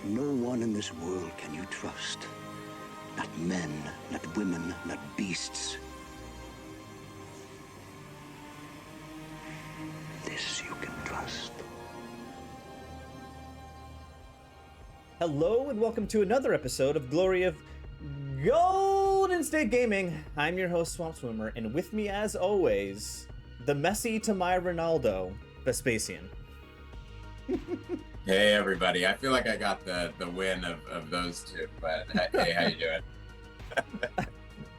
No one in this world can you trust. Not men, not women, not beasts. This you can trust. Hello and welcome to another episode of Glory of Golden State Gaming. I'm your host, Swamp Swimmer, and with me as always, the Messi to my Ronaldo, Vespacian. Hey everybody, I feel like I got the win of those two, but hey, how you doing?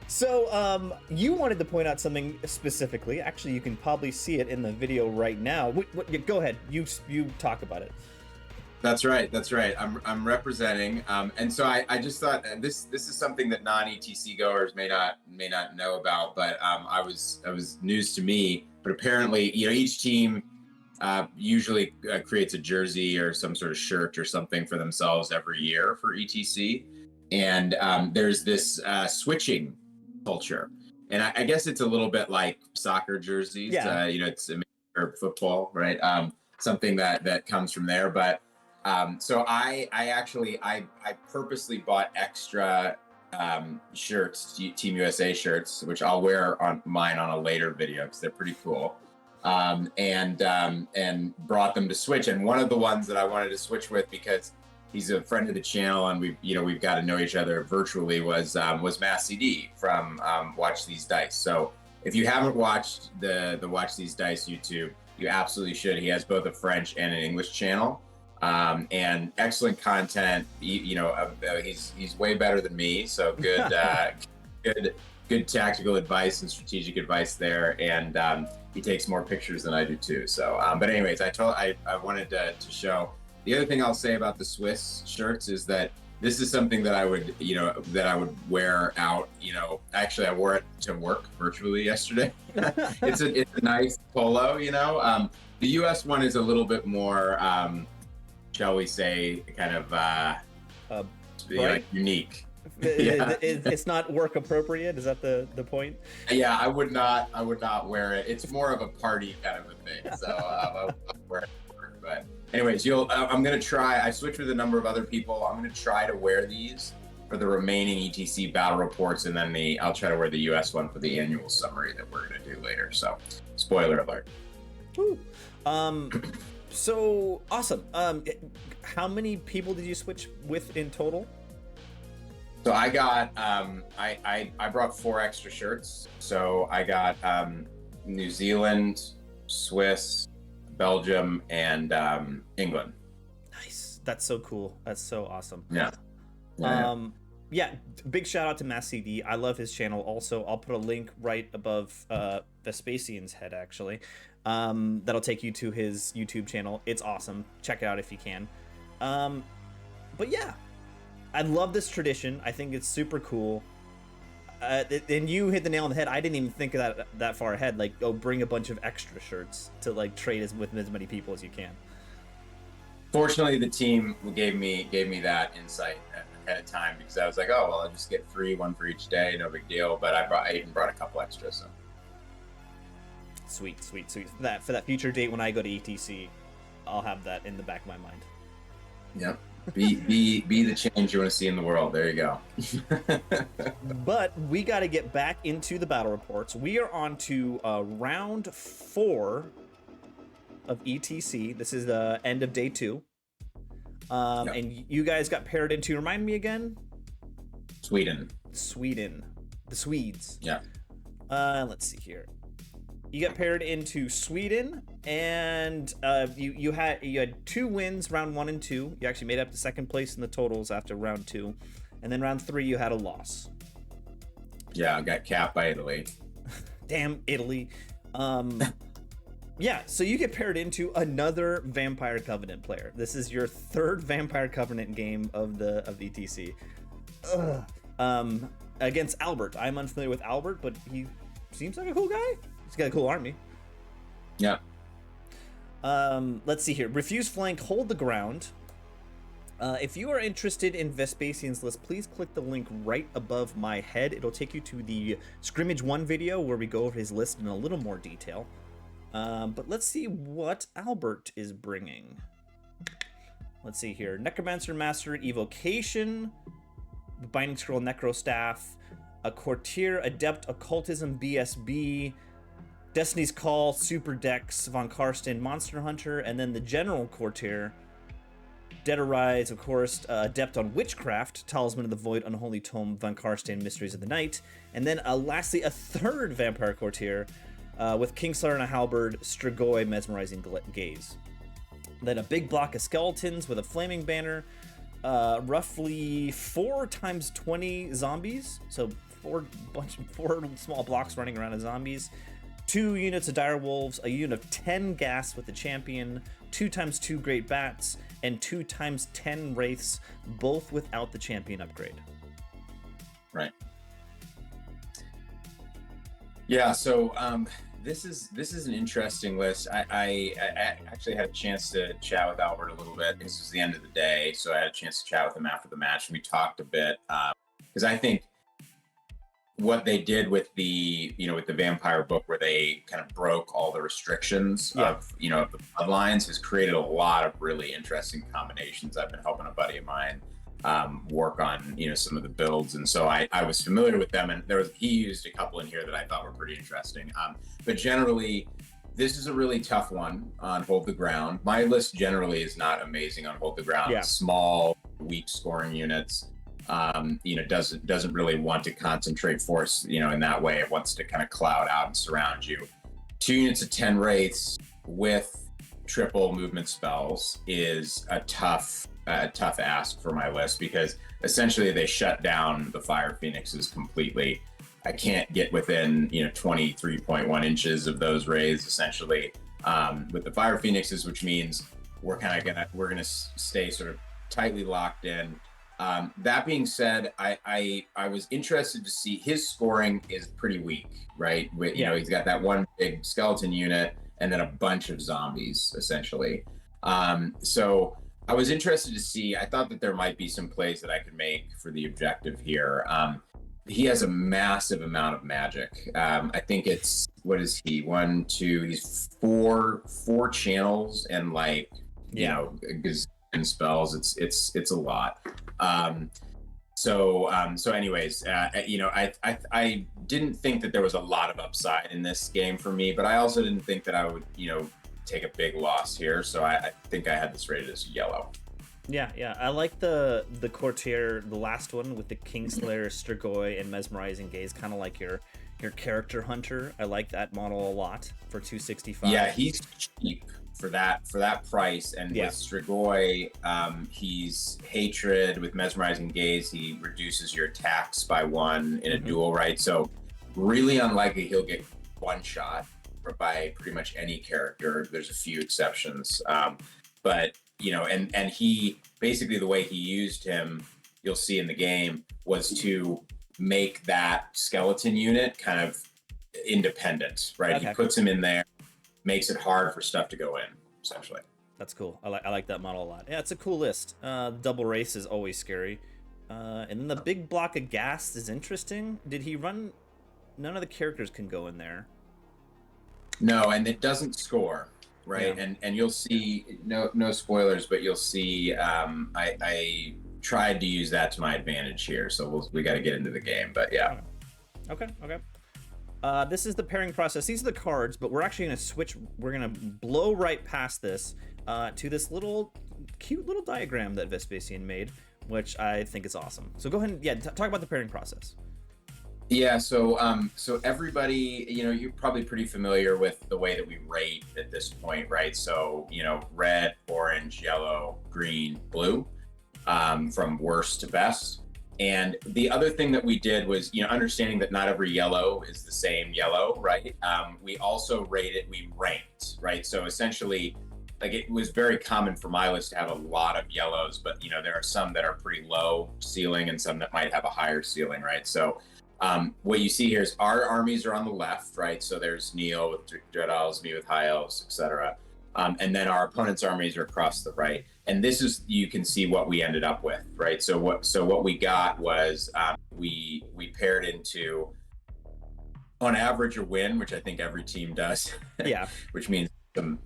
So, you wanted to point out something specifically. Actually, you can probably see it in the video right now. Go ahead, you talk about it. That's right. I'm representing, and so I just thought this is something that non-ETC goers may not know about, but I was news to me. But apparently, each team usually creates a jersey or some sort of shirt or something for themselves every year for ETC, and there's this switching culture, and I guess it's a little bit like soccer jerseys. Yeah. It's or football, right? Something that comes from there, but. So I purposely bought extra shirts, Team USA shirts, which I'll wear on mine on a later video because they're pretty cool. And brought them to switch. And one of the ones that I wanted to switch with because he's a friend of the channel and we've got to know each other virtually was Mass CD from Watch These Dice. So if you haven't watched the Watch These Dice YouTube, you absolutely should. He has both a French and an English channel. And excellent content. He's way better than me. So good, good tactical advice and strategic advice there. And he takes more pictures than I do too. So, but anyways, I wanted to show. The other thing I'll say about the Swiss shirts is that this is something that I would wear out. Actually, I wore it to work virtually yesterday. It's a nice polo. The US one is a little bit more. Shall we say, kind of unique? It's not work appropriate. Is that the point? Yeah, I would not wear it. It's more of a party kind of a thing. So I'll wear it to work. But anyways, I'm gonna try. I switched with a number of other people. I'm gonna try to wear these for the remaining ETC battle reports, and then I'll try to wear the US one for the annual summary that we're gonna do later. So, spoiler alert. Woo. So awesome. How many people did you switch with in total? So I got I brought 4 extra shirts. So I got New Zealand, Swiss, Belgium, and England. Nice. That's so cool. That's so awesome. Yeah. Yeah. Big shout out to Mass CD. I love his channel. Also, I'll put a link right above Vespacian's head actually. That'll take you to his YouTube channel. It's awesome. Check it out if you can. But yeah, I love this tradition. I think it's super cool. And you hit the nail on the head. I didn't even think of that far ahead. Like, bring a bunch of extra shirts to like trade with as many people as you can. Fortunately, the team gave me that insight ahead of time because I was like, oh well, I'll just get 3, 1 for each day, no big deal. But I even brought a couple extra. So. Sweet. For that future date when I go to ETC, I'll have that in the back of my mind. Yep. Be the change you want to see in the world. There you go. But we got to get back into the battle reports. We are on to round 4 of ETC. This is the end of day 2. Yep. And you guys got paired into. Remind me again. Sweden. The Swedes. Yeah. Let's see here. You got paired into Sweden, and you had 2 wins, round 1 and 2. You actually made up to second place in the totals after round 2, and then round 3 you had a loss. Yeah, I got capped by Italy. Damn Italy. Yeah, so you get paired into another Vampire Covenant player. This is your 3rd Vampire Covenant game of ETC. Against Albert. I'm unfamiliar with Albert, but he seems like a cool guy. He's got a cool army. Yeah. Let's see here. Refuse flank, hold the ground. If you are interested in Vespasian's list, please click the link right above my head. It'll take you to the Scrimmage 1 video where we go over his list in a little more detail. But let's see what Albert is bringing. let's see here. Necromancer Master Evocation, the Binding Scroll Necrostaff, a Courtier Adept Occultism BSB, Destiny's Call Super Dex Von Karsten Monster Hunter, and then the General Courtier, Dead Arise, of course, Adept on Witchcraft, Talisman of the Void, Unholy Tome, Von Karsten, Mysteries of the Night, and then lastly, a third Vampire Courtier with Kingslayer and a Halberd, Strigoi, Mesmerizing Gaze. Then a big block of skeletons with a flaming banner, roughly 4 times 20 zombies, so four small blocks running around as zombies, 2 units of dire wolves, a unit of 10 gas with the champion, 2 times 2 great bats, and 2 times 10 wraiths, both without the champion upgrade. Right. Yeah. So this is an interesting list. I actually had a chance to chat with Albert a little bit. This was the end of the day, so I had a chance to chat with him after the match, and we talked a bit because I think what they did with the vampire book, where they kind of broke all the restrictions of the bloodlines, has created a lot of really interesting combinations. I've been helping a buddy of mine work on some of the builds, and so I was familiar with them, and he used a couple in here that I thought were pretty interesting. But generally, this is a really tough one on Hold the Ground. My list generally is not amazing on Hold the Ground. Yeah. Small, weak scoring units. Doesn't really want to concentrate force, in that way. It wants to kind of cloud out and surround you. 2 units of 10 wraiths with triple movement spells is a tough ask for my list, because essentially they shut down the Fire Phoenixes completely. I can't get within 23.1 inches of those wraiths essentially with the Fire Phoenixes, which means we're gonna stay sort of tightly locked in. That being said, I was interested to see his scoring is pretty weak, right? He's got that one big skeleton unit and then a bunch of zombies essentially. So I was interested to see. I thought that there might be some plays that I could make for the objective here. He has a massive amount of magic. I think it's, what is he? 1, 2. He's four channels and and spells. It's a lot. So anyways, I didn't think that there was a lot of upside in this game for me, but I also didn't think that I would take a big loss here, so I think I had this rated as yellow. Yeah, I like the Courtier, the last one with the Kingslayer, Strigoi, and Mesmerizing Gaze, kind of like your character hunter. I like that model a lot for 265. Yeah, he's cheap for that price, and with Strigoi, he's hatred. With Mesmerizing Gaze, he reduces your attacks by 1 in a duel, right? So really unlikely he'll get one shot by pretty much any character. There's a few exceptions, but and he basically, the way he used him, you'll see in the game, was to make that skeleton unit kind of independent, right? Okay. He puts him in there, makes it hard for stuff to go in, essentially. That's cool. I like that model a lot. Yeah, it's a cool list. Double race is always scary. And then the big block of gas is interesting. Did he run? None of the characters can go in there. No, and it doesn't score, right? Yeah. And you'll see, no spoilers, but you'll see I tried to use that to my advantage here, so we got to get into the game, but yeah. Okay. This is the pairing process. These are the cards, but we're actually going to switch. We're going to blow right past this to this cute little diagram that Vespasian made, which I think is awesome. So go ahead and talk about the pairing process. Yeah, so everybody, you're probably pretty familiar with the way that we rate at this point, right? So, red, orange, yellow, green, blue, from worst to best. And the other thing that we did was, understanding that not every yellow is the same yellow, right? We also we ranked, right? So essentially, it was very common for my list to have a lot of yellows, but, there are some that are pretty low ceiling and some that might have a higher ceiling, right? So what you see here is our armies are on the left, right? So there's Neil with Dread Elves, me with High Elves, etc. And then our opponent's armies are across the right. And this is, you can see what we ended up with, right? So what we got was we paired into, on average, a win, which I think every team does. Yeah. Which means some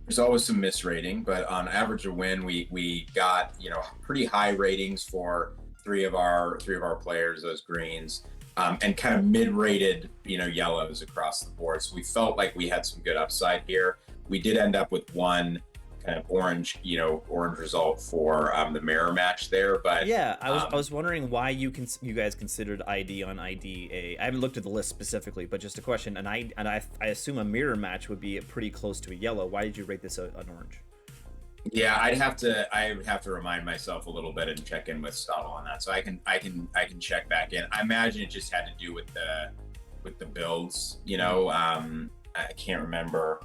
there's always some misrating, but on average a win, we got, you know, pretty high ratings for three of our players, those greens, and kind of mid-rated, you know, yellows across the board. So we felt like we had some good upside here. We did end up with one kind of orange result for the mirror match there, but yeah, I was wondering why you guys considered ID on ID I haven't looked at the list specifically, but just a question. And I assume a mirror match would be pretty close to a yellow. Why did you rate this an orange? Yeah, I would have to remind myself a little bit and check in with Stottle on that. So I can check back in. I imagine it just had to do with the builds, you know. I can't remember.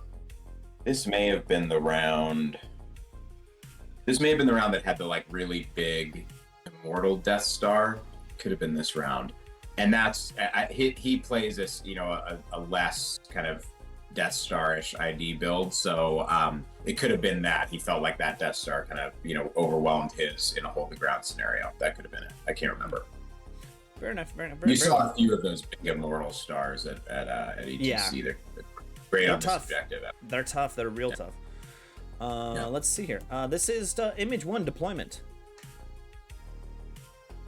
This may have been the round that had the like really big immortal Death Star. Could have been this round, and that's he plays this, you know, a less kind of Death Star-ish ID build, so it could have been that he felt like that Death Star kind of, you know, overwhelmed his in a hold the ground scenario. That could have been it. I can't remember. Fair enough. You saw a few of those big immortal stars at ETC. Yeah. They're great on tough. this objective. They're tough. They're real tough. Let's see here. This is Image 1 deployment.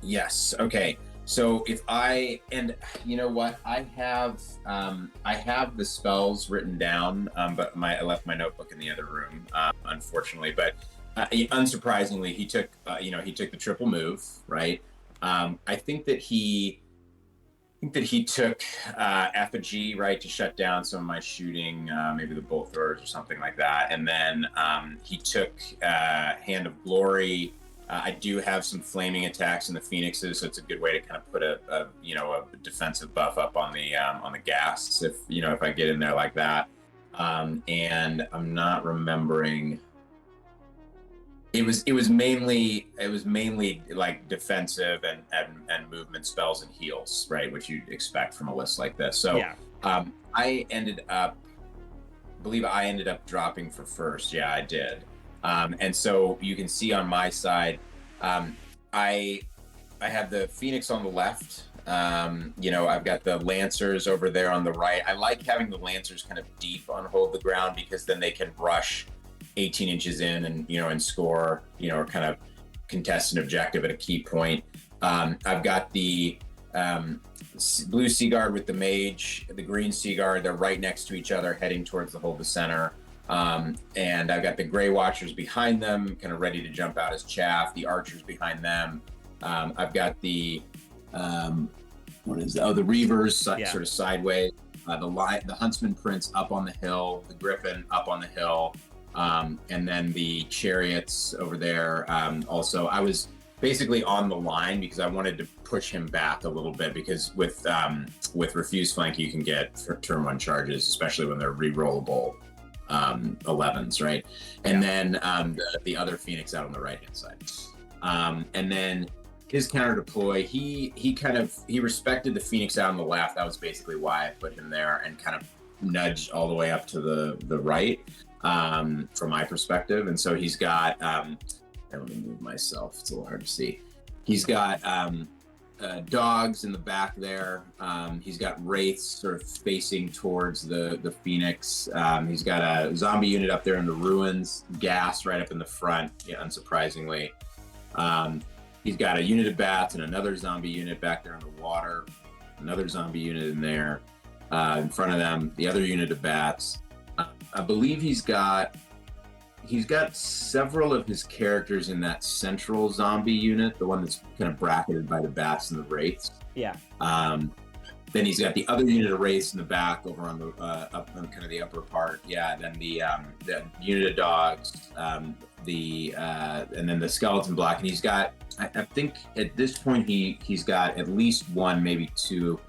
Yes. Okay. So you know what, I have the spells written down, but I left my notebook in the other room, unfortunately. But unsurprisingly, he took the triple move, right? I think that he took effigy, right, to shut down some of my shooting, maybe the bolt throwers or something like that. And then he took Hand of Glory. I do have some flaming attacks in the Phoenixes, so it's a good way to kind of put a defensive buff up on the gas if I get in there like that. And I'm not remembering. It was mainly like defensive and movement spells and heals, right, which you'd expect from a list like this. So yeah. I believe I ended up dropping for first. Yeah, I did. And so you can see on my side, I have the Phoenix on the left. I've got the Lancers over there on the right. I like having the Lancers kind of deep on hold the ground, because then they can rush 18 inches in and score, or kind of contest an objective at a key point. I've got the blue Seaguard with the Mage, the green Seaguard. They're right next to each other, heading towards the hold the center. And I've got the Grey Watchers behind them, kind of ready to jump out as chaff. The Archers behind them. I've got the the Reavers sort of sideways. The Huntsman Prince up on the hill. The Griffin up on the hill. And then the Chariots over there. Also, I was basically on the line because I wanted to push him back a little bit, because with refuse flank you can get turn one charges, especially when they're re-rollable 11s, right? And then the other Phoenix out on the right hand side. And then his counter deploy, he respected the Phoenix out on the left. That was basically why I put him there, and kind of nudged all the way up to the right, from my perspective. And so he's got let me move myself, it's a little hard to see. He's got dogs in the back there. He's got wraiths sort of facing towards the Phoenix. He's got a zombie unit up there in the ruins, gas right up in the front, unsurprisingly. He's got a unit of bats and another zombie unit back there in the water, another zombie unit in there. In front of them, the other unit of bats. I believe he's got several of his characters in that central zombie unit, the one that's kind of bracketed by the bats and the wraiths. Yeah. Then he's got the other unit of wraiths in the back over on the up on kind of the upper part. Yeah. Then the unit of dogs, and then the skeleton block. And he's got, I think at this point he's got at least one, maybe two.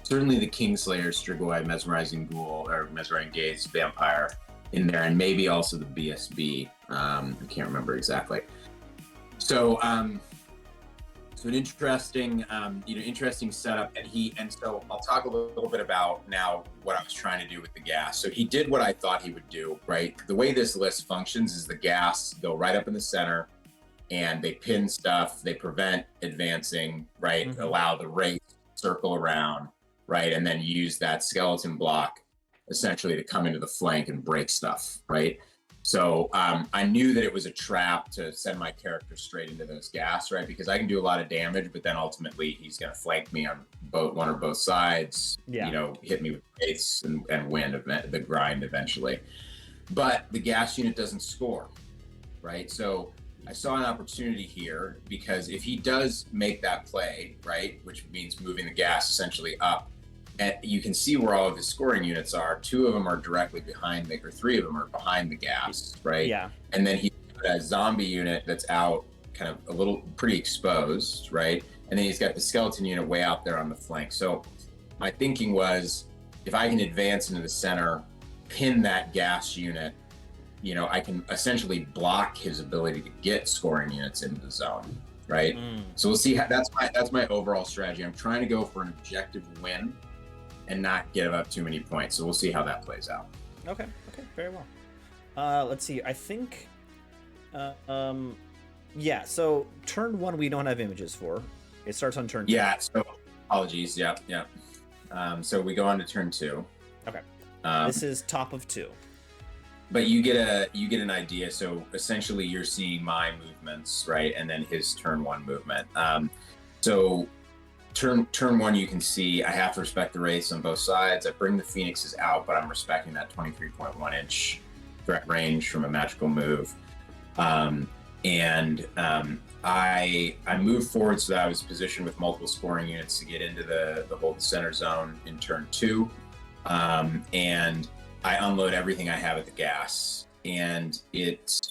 Certainly the Kingslayer, Strigoi, Mesmerizing Ghoul, or Mesmerizing Gaze Vampire in there, and maybe also the BSB. I can't remember exactly. So, so an interesting, interesting setup. And so I'll talk a little bit about now what I was trying to do with the gas. So he did what I thought he would do, right? The way this list functions is the gas go right up in the center, and they pin stuff. They prevent advancing, right? Mm-hmm. Allow the wraith to circle around, right? And then use that skeleton block essentially to come into the flank and break stuff, right? So I knew that it was a trap to send my character straight into those gas, right? Because I can do a lot of damage, but then ultimately he's going to flank me on one or both sides, hit me with base and win the grind eventually. But the gas unit doesn't score, right? So I saw an opportunity here, because if he does make that play, right, which means moving the gas essentially up, and you can see where all of his scoring units are. 2 of them are directly behind or 3 of them are behind the gas, right? Yeah. And then he's got a zombie unit that's out, kind of a little pretty exposed, right? And then he's got the skeleton unit way out there on the flank. So my thinking was, if I can advance into the center, pin that gas unit, I can essentially block his ability to get scoring units into the zone, right? So we'll see. That's my overall strategy. I'm trying to go for an objective win and not give up too many points. So we'll see how that plays out. Okay, very well. Let's see. I think, yeah. So turn 1 we don't have images for. It starts on turn 2. Yeah. So apologies. Yeah. So we go on to turn 2. Okay. This is top of 2. But you get an idea. So essentially, you're seeing my movements, right, and then his turn 1 movement. So turn 1, you can see I have to respect the wraiths on both sides. I bring the phoenixes out, but I'm respecting that 23.1 inch threat range from a magical move. I moved forward so that I was positioned with multiple scoring units to get into the hold the center zone in turn 2. And I unload everything I have at the gas, and it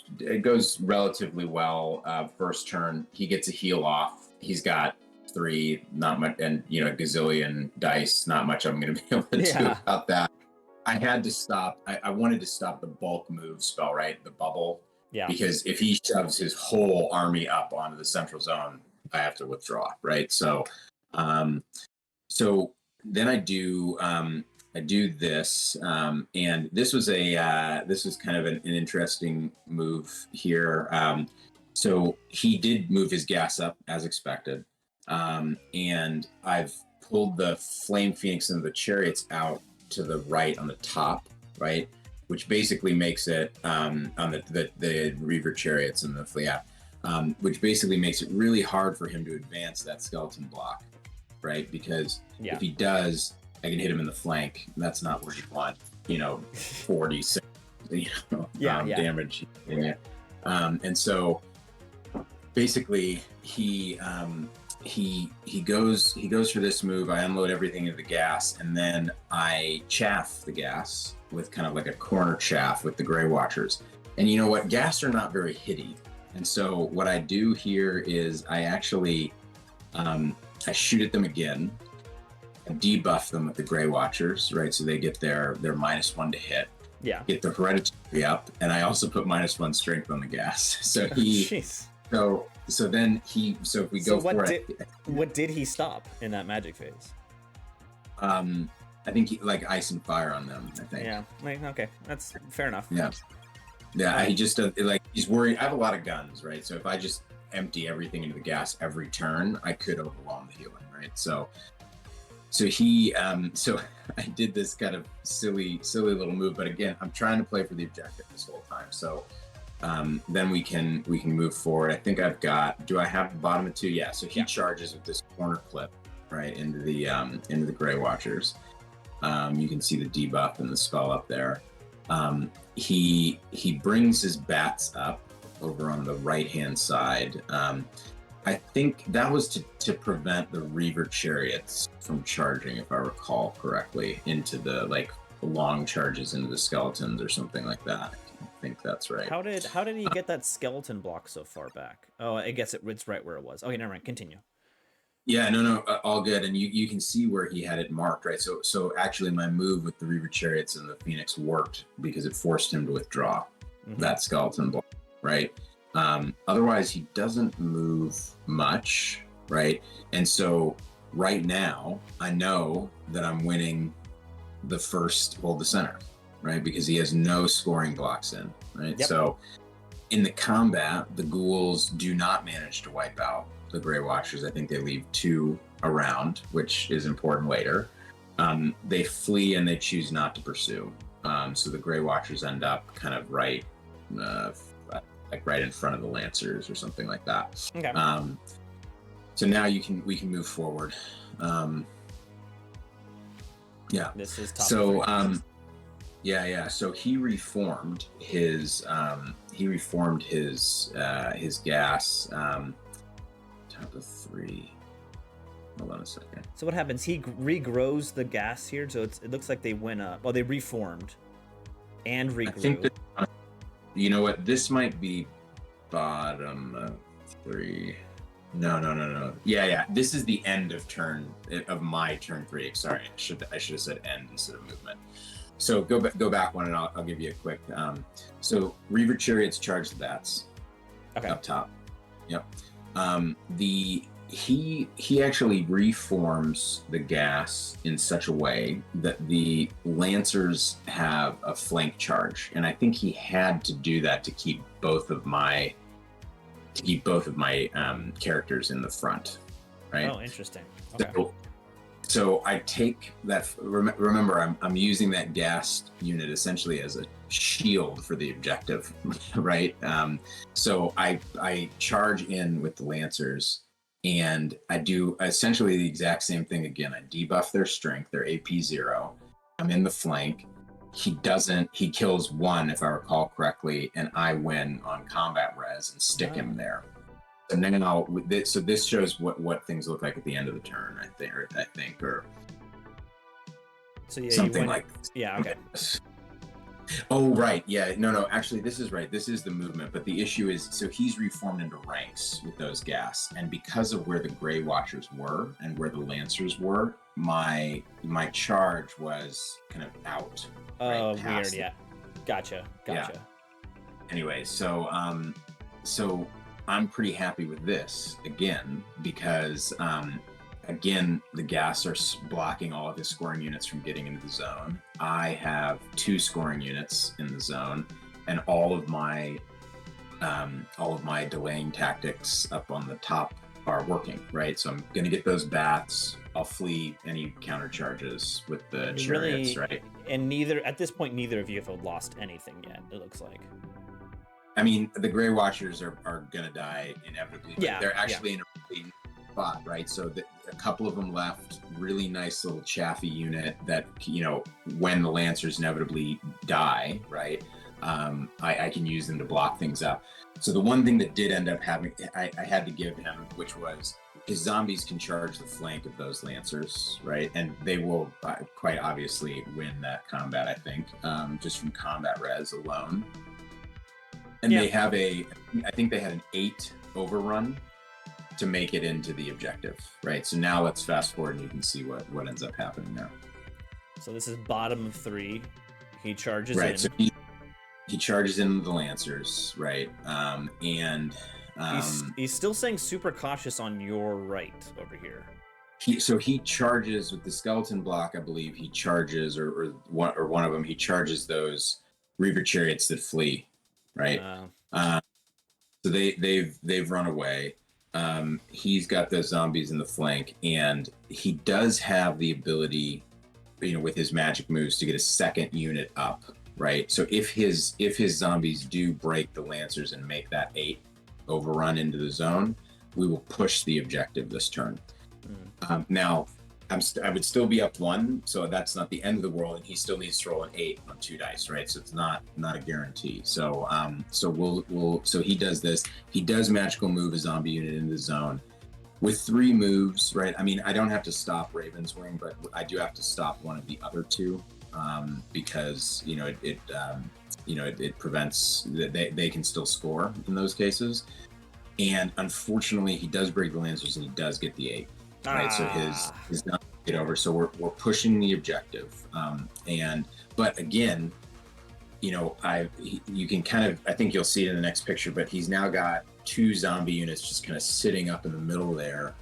goes relatively well. First turn, he gets a heal off. He's got 3, not much, and a gazillion dice. Not much I'm going to be able to do about that. I had to stop. I wanted to stop the bulk move spell, right? The bubble. Yeah. Because if he shoves his whole army up onto the central zone, I have to withdraw, right? So, so then I do this, and this was kind of an interesting move here. So he did move his gas up as expected. And I've pulled the Flame Phoenix and the Chariots out to the right on the top, right? Which basically makes it, on the Reaver Chariots and the Fleet, which basically makes it really hard for him to advance that skeleton block, right? Because if he does, I can hit him in the flank. And that's not where you want, 46, damage. And so basically he goes for this move. I unload everything into the gas, and then I chaff the gas with kind of like a corner chaff with the Grey Watchers. And you know what? Gas are not very hitty. And so what I do here is I actually I shoot at them again, debuff them with the Grey Watchers, right? So they get their -1 to hit. Yeah. Get the hereditary up, and I also put -1 strength on the gas. So so then if we go for it. What did he stop in that magic phase? I think he, like ice and fire on them, I think. Yeah. Okay. That's fair enough. Yeah. He just he's worried. I have a lot of guns, right? So if I just empty everything into the gas every turn, I could overwhelm the healing, right? So he so I did this kind of silly little move, but again, I'm trying to play for the objective this whole time. So then we can move forward. I think do I have the bottom of 2? Yeah. So he charges with this corner clip right into the Grey Watchers. You can see the debuff and the spell up there. He brings his bats up over on the right hand side. I think that was to prevent the Reaver Chariots from charging, if I recall correctly, into the long charges into the skeletons or something like that. I think that's right. How did he get that skeleton block so far back? Oh, I guess it's right where it was. Okay, never mind. Continue. Yeah, no, all good. And you can see where he had it marked, right? So actually my move with the Reaver Chariots and the Phoenix worked because it forced him to withdraw that skeleton block, right? Otherwise, he doesn't move much, right? And so right now, I know that I'm winning the first hold the center, right? Because he has no scoring blocks in, right? Yep. So in the combat, the ghouls do not manage to wipe out the Grey Watchers. I think they leave 2 around, which is important later. They flee and they choose not to pursue. So the Grey Watchers end up kind of right like right in front of the Lancers or something like that. Okay. So now we can move forward. Yeah. This is top so three. yeah. So he reformed his gas. Top of 3. Hold on a second. So what happens? He regrows the gas here, so it looks like they went up. Well, they reformed and regrew. I think that, you know what? This might be bottom of 3. No. Yeah. This is the end of my turn 3. Sorry, I should have said end instead of movement. So go back one, and I'll give you a quick. So Reaver Chariots charge the bats. Okay. Up top. Yep. He actually reforms the gas in such a way that the Lancers have a flank charge, and I think he had to do that to keep both of my characters in the front, right? Oh, interesting. Okay. So I take that. Remember, I'm using that gas unit essentially as a shield for the objective, right? So I charge in with the Lancers, and I do essentially the exact same thing again. I debuff their strength, their AP 0. I'm in the flank. He kills 1, if I recall correctly, and I win on combat res and stick him there. So now, so this shows what things look like at the end of the turn, I think, or so yeah, something like. Yeah. Okay. Oh, right. Yeah. No. Actually, this is right. This is the movement. But the issue is, so he's reformed into ranks with those gas, and because of where the Grey Watchers were and where the Lancers were, my charge was kind of out. Oh, weird. Yeah. Gotcha. Yeah. Anyway, so I'm pretty happy with this again because again the gas are blocking all of his scoring units from getting into the zone. I have 2 scoring units in the zone, and all of my delaying tactics up on the top are working, right? So I'm gonna get those bats. I'll flee any counter charges with the chariots, right? And at this point, neither of you have lost anything yet, it looks like. I mean, the Grey Watchers are gonna die inevitably. But yeah, they're actually in a really spot, right? So a couple of them left. Really nice little chaffy unit that, you know, when the Lancers inevitably die, right? I can use them to block things up. So the one thing that did end up having, I had to give him, which was his zombies can charge the flank of those Lancers, right? And they will quite obviously win that combat, I think, just from combat res alone. And they have I think they had an 8 overrun to make it into the objective, right? So now let's fast forward and you can see what ends up happening now. So this is bottom of 3. He charges in. So he charges in the Lancers, right? He's still saying super cautious on your right over here. He charges with the skeleton block, I believe. He charges, or one of them. He charges those Reaver Chariots that flee, right? So they've run away. He's got those zombies in the flank, and he does have the ability, you know, with his magic moves to get a second unit up, right? So if his zombies do break the Lancers and make that 8 overrun into the zone, we will push the objective this turn. Now, I would still be up 1, so that's not the end of the world, and he still needs to roll an 8 on 2 dice, right? So it's not a guarantee. So so he does this. He does magical move a zombie unit into the zone with 3 moves, right? I mean, I don't have to stop Raven's Wing, but I do have to stop one of the other 2 because it prevents that they can still score in those cases. And unfortunately, he does break the Lancers and he does get the 8. Right, so his not get over. So we're pushing the objective, but again, you know, you can kind of, I think you'll see it in the next picture, but he's now got 2 zombie units just kind of sitting up in the middle there,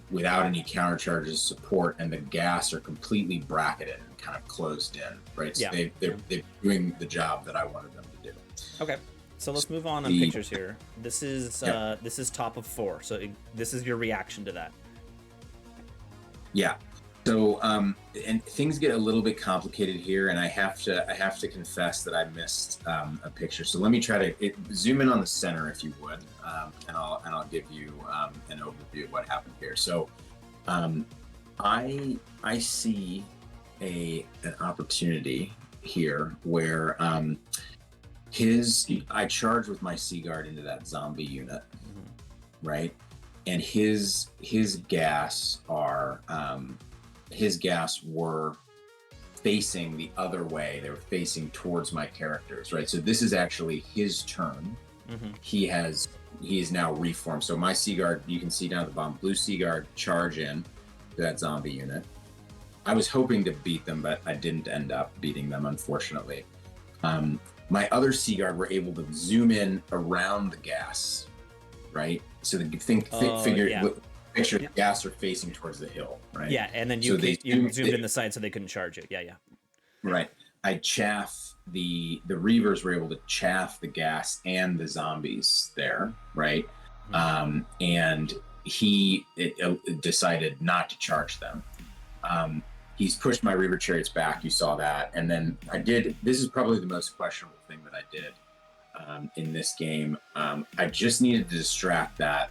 without any counter charges support, and the gas are completely bracketed and kind of closed in, right? So they're doing the job that I wanted them to do. Okay. So let's move on pictures here. This is this is top of 4. So this is your reaction to that. Yeah. So, and things get a little bit complicated here, and I have to confess that I missed a picture. So let me try to zoom in on the center, if you would, and I'll give you an overview of what happened here. So, I see an opportunity here where I charge with my Sea Guard into that zombie unit, right? And his gas were facing the other way. They were facing towards my characters, right? So this is actually his turn. He is now reformed. So my Sea Guard, you can see down at the bottom, blue Sea Guard charge in to that zombie unit. I was hoping to beat them, but I didn't end up beating them, unfortunately. My other Sea Guard were able to zoom in around the gas, right? So the picture the gas are facing towards the hill, right? Yeah, and then you zoomed in the side so they couldn't charge it. Yeah. Right. I chaff the Reavers were able to chaff the gas and the zombies there, right? And he decided not to charge them. He's pushed my Reaver chariots back. You saw that, and then this is probably the most questionable thing that I did in this game. I just needed to distract that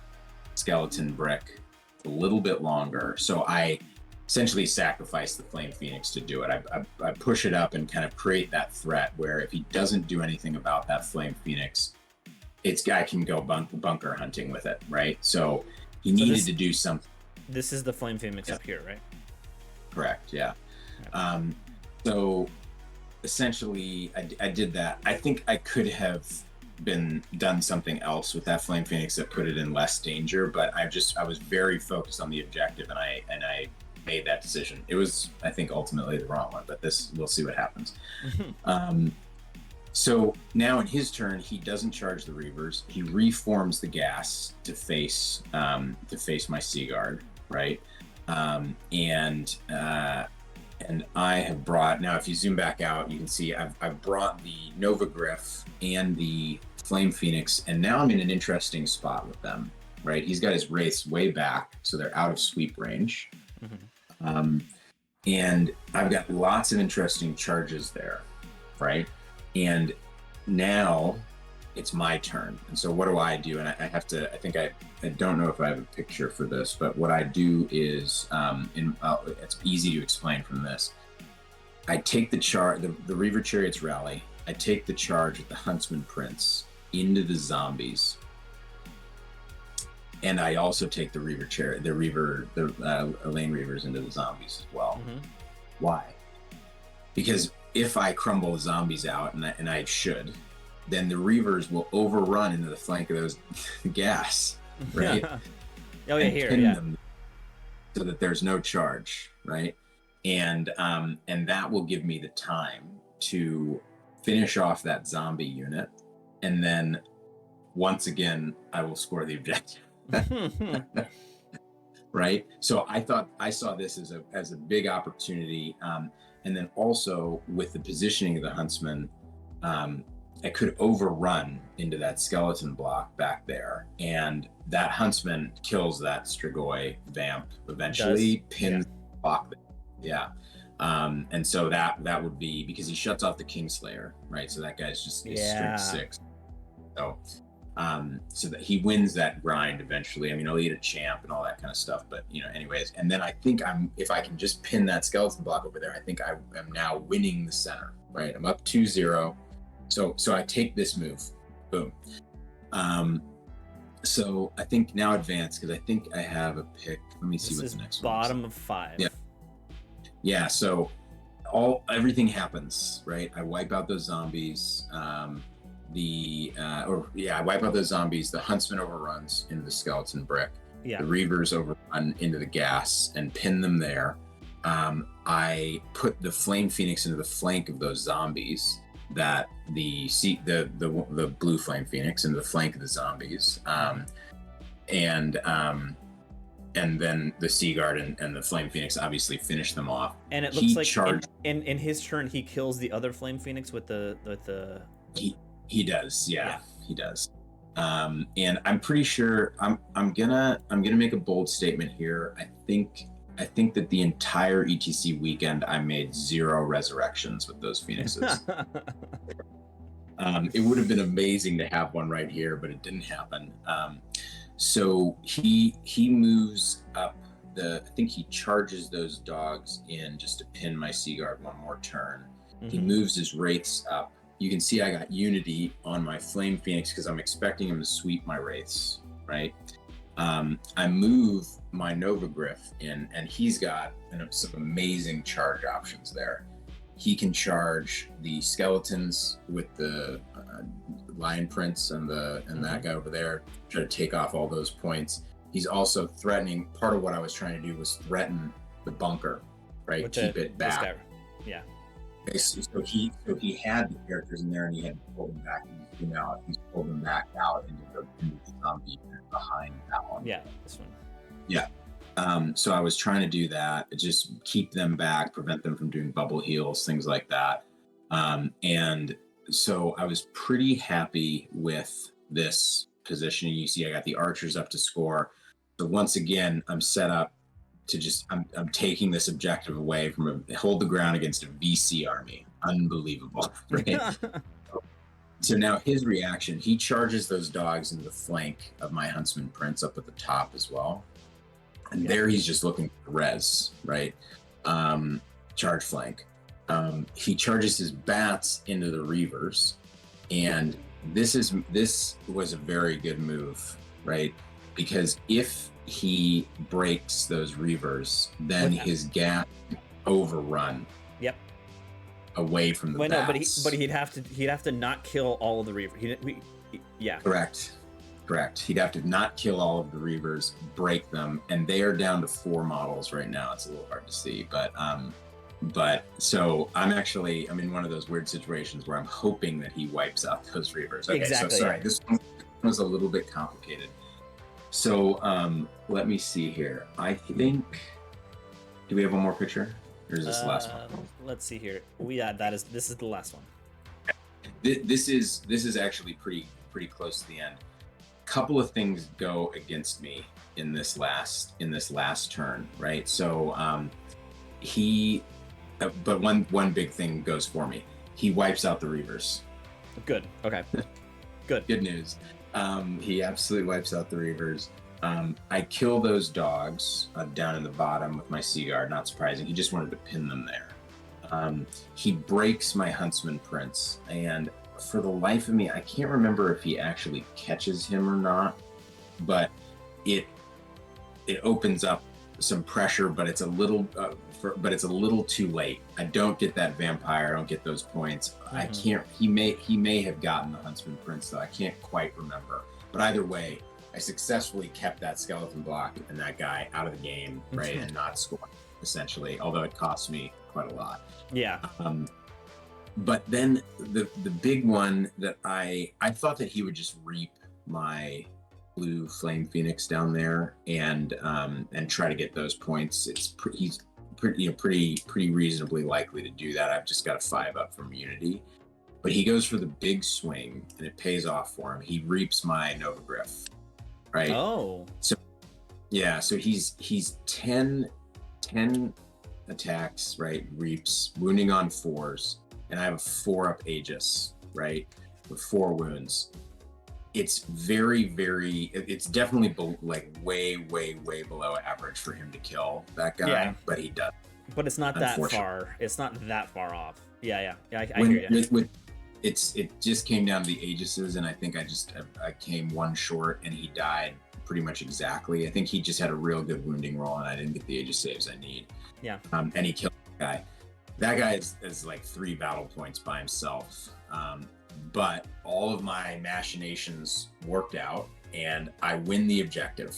skeleton brick a little bit longer, so I essentially sacrificed the Flame Phoenix to do it. I push it up and kind of create that threat where if he doesn't do anything about that Flame Phoenix, I can go bunker hunting with it, right? So he needed to do something. This is the Flame Phoenix up here, right? Correct, yeah. So essentially I did that. I think I could have done something else with that Flame Phoenix that put it in less danger, but I was very focused on the objective, and I made that decision. It was, I think, ultimately the wrong one, but we'll see what happens. So now in his turn, he doesn't charge the Reavers. He reforms the gas to face my Sea Guard, right? And I have brought, now if you zoom back out, you can see I've brought the Nova Griff and the Flame Phoenix, and now I'm in an interesting spot with them, right? He's got his wraiths way back, so they're out of sweep range. And I've got lots of interesting charges there, right? And now it's my turn. And so what do I do? And I don't know if I have a picture for this, but what I do is, it's easy to explain from this. I take the Reaver Chariots rally. I take the charge with the Huntsman Prince into the zombies. And I also take the Lane Reavers into the zombies as well. Why? Because if I crumble the zombies out, and I should, then the Reavers will overrun into the flank of those gas, right? Them so that there's no charge, right? And that will give me the time to finish off that zombie unit, and then once again I will score the objective. Right? So I saw this as a big opportunity, and then also with the positioning of the Huntsman, I could overrun into that skeleton block back there, and that Huntsman kills that Strigoi vamp eventually, pins the block. Yeah. And so that would be because he shuts off the Kingslayer, right? So that guy's just strength 6. So that he wins that grind eventually. I mean, he'll eat a champ and all that kind of stuff, but anyways. And then I think if I can just pin that skeleton block over there, I think I am now winning the center, right? I'm up 2-0. So I take this move, boom. So I think now advance, because I think I have a pick. Let me see what the next one is. Bottom of 5. Yeah. So everything happens, right? I wipe out those zombies. I wipe out those zombies. The Huntsman overruns into the skeleton brick. Yeah. The Reavers overrun into the gas and pin them there. I put the Flame Phoenix into the flank of those zombies. That the blue Flame Phoenix into the flank of the zombies, and then the Sea Guard and the Flame Phoenix obviously finish them off. And it looks like in his turn he kills the other Flame Phoenix with the. He does, yeah. He does. And I'm pretty sure I'm gonna make a bold statement here. I think I think that the entire ETC weekend, I made 0 resurrections with those phoenixes. It would have been amazing to have one right here, but it didn't happen. So he moves up I think he charges those dogs in just to pin my Seaguard one more turn. Mm-hmm. He moves his wraiths up. You can see I got unity on my Flame Phoenix because I'm expecting him to sweep my wraiths, right? I move my Novagriff in, and he's got some amazing charge options there. He can charge the skeletons with the Lion Prince and that guy over there, try to take off all those points. He's also threatening. Part of what I was trying to do was threaten the bunker, right? Keep it back. Yeah. So he had the characters in there, and he had to pull them back. And, he's pulled them back out into the zombie behind that one. Yeah, this one. Yeah. So I was trying to do that, just keep them back, prevent them from doing bubble heals, things like that. And so I was pretty happy with this positioning. You see, I got the archers up to score. So once again, I'm set up to I'm taking this objective away from hold the ground against a VC army. Unbelievable, right? So now his reaction, he charges those dogs into the flank of my Huntsman Prince up at the top as well. And there he's just looking for res, right? Charge flank. He charges his bats into the Reavers. And this was a very good move, right? Because if he breaks those Reavers, then his gap overrun. Yep. Away from the bats. But he'd have to not kill all of the Reavers. Yeah. Correct. He'd have to not kill all of the Reavers, break them, and they are down to 4 models right now. It's a little hard to see, but so I'm in one of those weird situations where I'm hoping that he wipes out those Reavers. Okay, exactly. So sorry, this one was a little bit complicated. So let me see here. I think, do we have one more picture, or is this the last one? Let's see here. This is the last one. This is actually pretty close to the end. Couple of things go against me in this last turn, right? So but one big thing goes for me. He wipes out the Reavers. Good. Okay. Good. Good news. He absolutely wipes out the Reavers. I kill those dogs down in the bottom with my Seaguard. Not surprising. He just wanted to pin them there. He breaks my Huntsman Prince, and for the life of me, I can't remember if he actually catches him or not, but it opens up some pressure, but it's a little too late. I don't get that vampire. I don't get those points. Mm-hmm. I can't. He may have gotten the Huntsman Prince, though. I can't quite remember. But either way, I successfully kept that skeleton block and that guy out of the game, right, and not scoring essentially. Although it cost me quite a lot. Yeah. But then the big one that I thought that he would just reap my blue Flame Phoenix down there and try to get those points. He's pretty reasonably likely to do that. I've just got a 5 up from Unity, but he goes for the big swing and it pays off for him. He reaps my Novagriff, right? Oh, so yeah, so he's 10 attacks, right? Reaps, wounding on 4s. And I have a 4-up Aegis, right, with 4 wounds. It's it's definitely way below average for him to kill that guy, but he does. But it's not that far. It's not that far off. Yeah. I hear you. It just came down to the Aegises, and I think I came 1 short, and he died pretty much exactly. I think he just had a real good wounding roll, and I didn't get the Aegis saves I need. Yeah. And he killed the guy. That guy is like 3 battle points by himself. But all of my machinations worked out and I win the objective,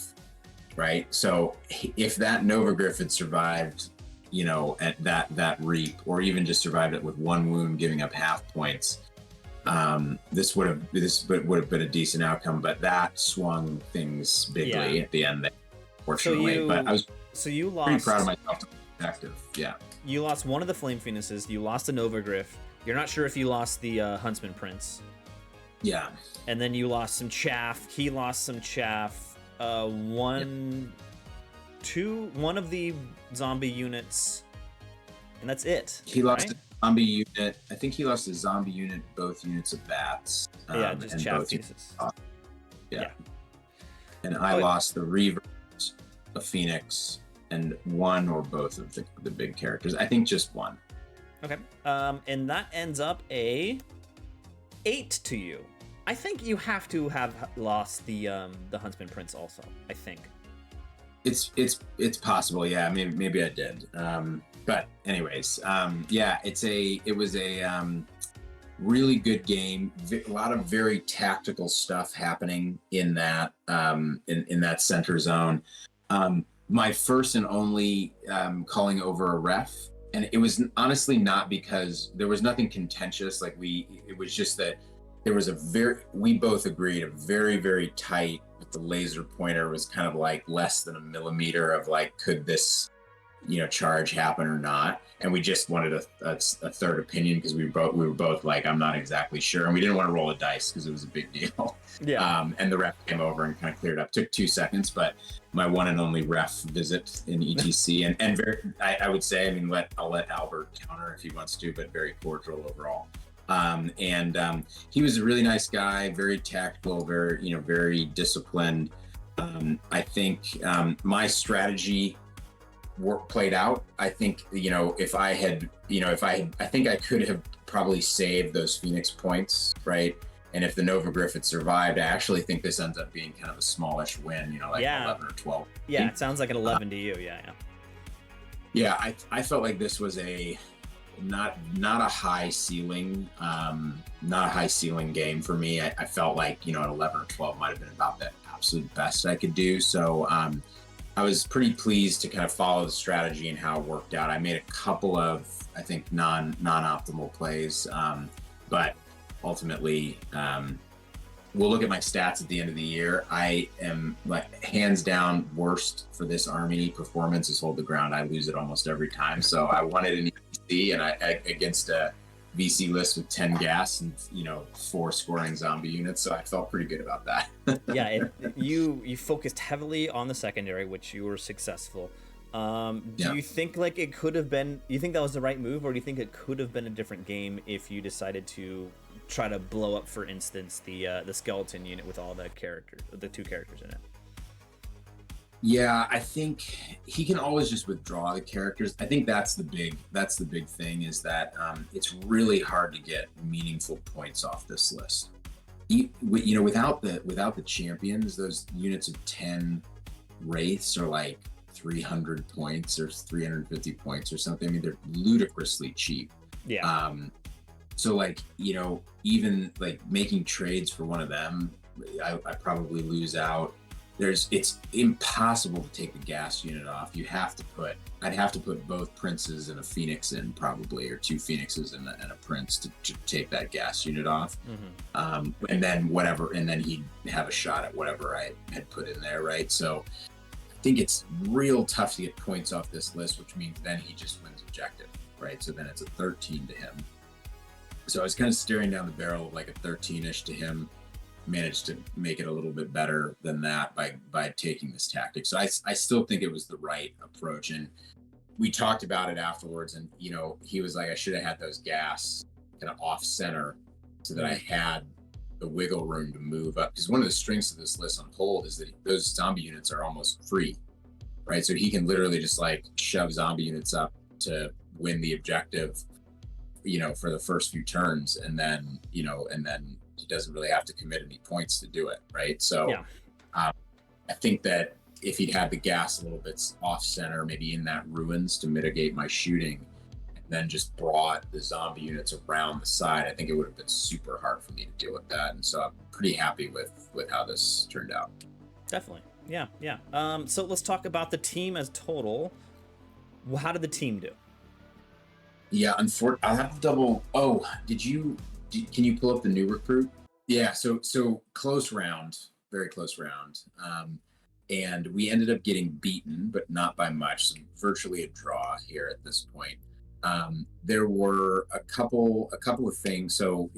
right? So if that Novagriff had survived, at that reap, or even just survived it with 1 wound, giving up half points, this would have been a decent outcome, but that swung things bigly at the end there, fortunately. But I was pretty proud of myself to be active. Yeah. You lost one of the Flame Phoenixes. You lost a Novagriff. You're not sure if you lost the Huntsman Prince. Yeah. And then you lost some chaff. He lost some chaff. 1 one of the zombie units, and that's it. He lost right? a zombie unit. I think he lost a zombie unit, both units of bats. Yeah, just and chaff both pieces. Yeah. And I lost the Reavers, a Phoenix, and one or both of the big characters. I think just one. Okay. And that ends up a 8 to you. I think you have to have lost the Huntsman Prince also. I think. It's possible. Yeah, maybe I did. But anyways, yeah, it was a really good game. A lot of very tactical stuff happening in that in that center zone. My first and only calling over a ref, and it was honestly not because there was nothing contentious. Like it was just that there was we both agreed a very, very tight, but the laser pointer was kind of like less than a millimeter of like, could this, charge happen or not? And we just wanted a third opinion because we were both like, I'm not exactly sure. And we didn't want to roll a dice because it was a big deal. Yeah. And the ref came over and kind of cleared up. Took 2 seconds, but my one and only ref visit in ETC, and very, I would say, I'll let Albert counter if he wants to, but very cordial overall. He was a really nice guy, very tactical, very disciplined. I think my strategy played out. I think, I think I could have probably saved those Phoenix points, right? And if the Nova Griff had survived, I actually think this ends up being kind of a smallish win, like 11 or 12. Yeah, it sounds like an 11 to you. Yeah, I felt like this was not a high ceiling, game for me. I felt like, an 11 or 12 might have been about the absolute best I could do. So I was pretty pleased to kind of follow the strategy and how it worked out. I made a couple of, I think, non-optimal plays, but ultimately, we'll look at my stats at the end of the year. I am hands down worst for this army performance is hold the ground. I lose it almost every time. So I wanted an EC, and I against a VC list with 10 gas and 4 scoring zombie units. So I felt pretty good about that. Yeah, you focused heavily on the secondary, which you were successful. Do you think it could have been? You think that was the right move, or do you think it could have been a different game if you decided to try to blow up, for instance, the skeleton unit with all the 2 characters in it? Yeah, I think he can always just withdraw the characters. I think that's the big thing is that it's really hard to get meaningful points off this list. Without the champions, those units of 10 wraiths are like 300 points or 350 points or something. They're ludicrously cheap. Yeah. So even making trades for one of them, I probably lose out. It's impossible to take the gas unit off. I'd have to put both princes and a phoenix in probably, or 2 phoenixes and a prince to take that gas unit off. Mm-hmm. And then he'd have a shot at whatever I had put in there, right? So I think it's real tough to get points off this list, which means then he just wins objective, right? So then it's a 13 to him. So I was kind of staring down the barrel of like a 13-ish to him. Managed to make it a little bit better than that by taking this tactic. So I still think it was the right approach. And we talked about it afterwards, and he was like, I should have had those gas kind of off center so that I had the wiggle room to move up. Because one of the strengths of this list on hold is that those zombie units are almost free, right? So he can literally just shove zombie units up to win the objective, for the first few turns, and then he doesn't really have to commit any points to do it, right? So I think that if he'd had the gas a little bit off center, maybe in that ruins to mitigate my shooting, and then just brought the zombie units around the side, I think it would have been super hard for me to deal with that. And so I'm pretty happy with how this turned out. Definitely. Yeah. So let's talk about the team as total. How did the team do? Yeah, I'll have to double. Oh, can you pull up the new recruit? Yeah, so close round, very close round. And we ended up getting beaten, but not by much. So virtually a draw here at this point. There were a couple of things. So,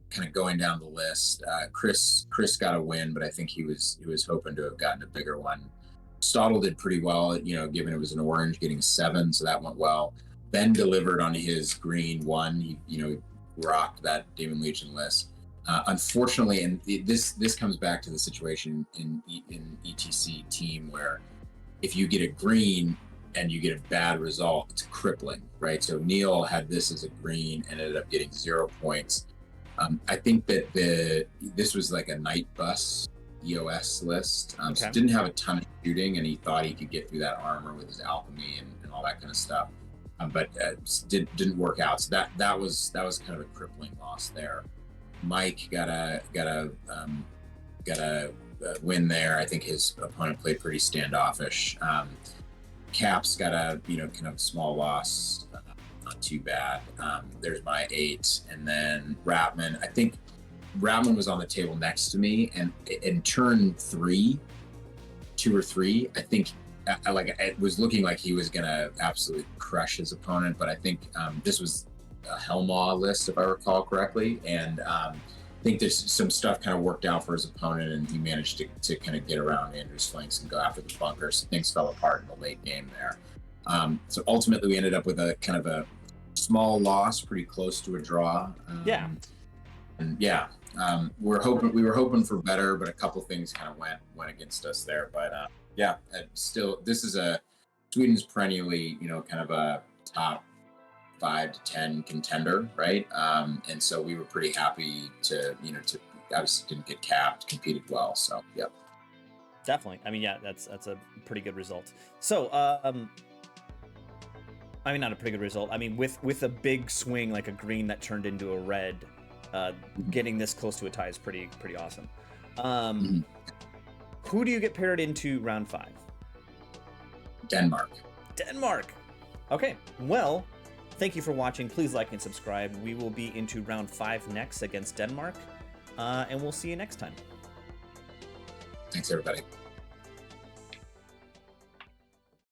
kind of going down the list, Chris got a win, but I think he was hoping to have gotten a bigger one. Stottle did pretty well, given it was an orange, getting a 7, so that went well. Ben delivered on his green 1. He rocked that Demon Legion list. Unfortunately, and this comes back to the situation in ETC team where if you get a green and you get a bad result, it's crippling, right? So Neil had this as a green and ended up getting 0 points. I think that this was like a night bus EOS list. So didn't have a ton of shooting, and he thought he could get through that armor with his alchemy and all that kind of stuff. But didn't work out. So that was kind of a crippling loss there. Mike got a win there. I think his opponent played pretty standoffish. Caps got a kind of small loss, not too bad. There's my 8, and then Ratman. I think Ratman was on the table next to me, and in turn 3, 2 or 3, I think it was looking like he was gonna absolutely crush his opponent. But I think this was a Helmaw list, if I recall correctly, and I think there's some stuff kind of worked out for his opponent, and he managed to kind of get around Andrew's flanks and go after the bunker. So things fell apart in the late game there. So ultimately, we ended up with a kind of a small loss, pretty close to a draw. And we were hoping for better, but a couple things kind of went against us there. But still, this is Sweden's perennially, kind of a top 5 to 10 contender, right? And so we were pretty happy to obviously didn't get capped, competed well. So yep. Definitely. I mean, yeah, that's a pretty good result. So, I mean, not a pretty good result. I mean, with a big swing like a green that turned into a red, getting this close to a tie is pretty awesome. Who do you get paired into round 5? Denmark. Okay. Well, thank you for watching. Please like and subscribe. We will be into round 5 next against Denmark, and we'll see you next time. Thanks, everybody.